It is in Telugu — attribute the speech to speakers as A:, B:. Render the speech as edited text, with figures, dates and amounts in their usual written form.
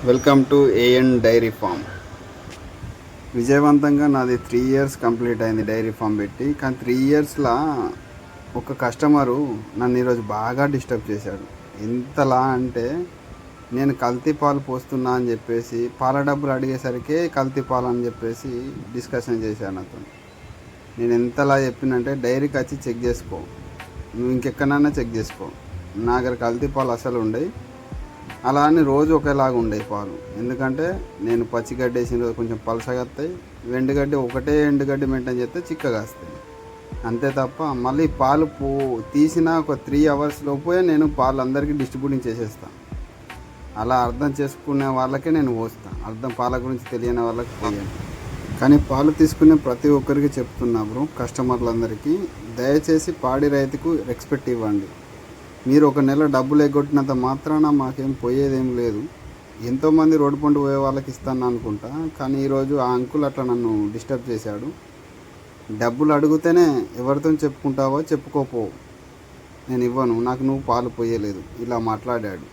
A: Welcome to an dairy farm. విజయవంతంగా నాది 3 ఇయర్స్ కంప్లీట్ అయింది డైరీ ఫామ్ పెట్టి. కానీ 3 ఇయర్స్లో ఒక కస్టమరు నన్ను ఈరోజు బాగా డిస్టర్బ్ చేశాడు. ఎంతలా అంటే నేను కల్తీ పాలు పోస్తున్నా అని చెప్పేసి పాల డబ్బులు అడిగేసరికి కల్తీ పాలు అని చెప్పేసి డిస్కషన్ చేశాను అతను. నేను ఎంతలా చెప్పినంటే డైరీకి వచ్చి చెక్ చేసుకో, నువ్వు ఇంకెక్కడైనా చెక్ చేసుకో, నా దగ్గర కల్తీ పాలు అసలు ఉండవు. అలా అని రోజు ఒకేలాగా ఉండేవి పాలు. ఎందుకంటే నేను పచ్చిగడ్డి వేసిన రోజు కొంచెం పలసగా వస్తాయి, ఎండుగడ్డి ఒకటే ఎండుగడ్డి మెయింటైన్ చేస్తే చిక్కగా వస్తాయి. అంతే తప్ప మళ్ళీ పాలు తీసిన ఒక 3 అవర్స్ లోపే నేను పాలు అందరికీ డిస్ట్రిబ్యూటింగ్ చేసేస్తాను. అలా అర్థం చేసుకునే వాళ్ళకే నేను పోస్తాను, పాల గురించి తెలియని వాళ్ళకి పోయాను. కానీ పాలు తీసుకునే ప్రతి ఒక్కరికి చెప్తున్నా బ్రో, కస్టమర్లందరికీ దయచేసి పాడి రైతుకు రెస్పెక్ట్ ఇవ్వండి. మీరు ఒక నెల డబ్బులు ఎగ్గొట్టినంత మాత్రాన మాకేం పోయేదేం లేదు. ఎంతోమంది రోడ్డు పండు పోయే వాళ్ళకి ఇస్తాను అనుకుంటా, కానీ ఈరోజు ఆ అంకుల్ అట్లా నన్ను డిస్టర్బ్ చేశాడు. డబ్బులు అడిగితేనే ఎవరితో చెప్పుకుంటావో చెప్పుకోపో, నేను ఇవ్వను, నాకు నువ్వు పాలు పోయలేదు, ఇలా మాట్లాడాడు.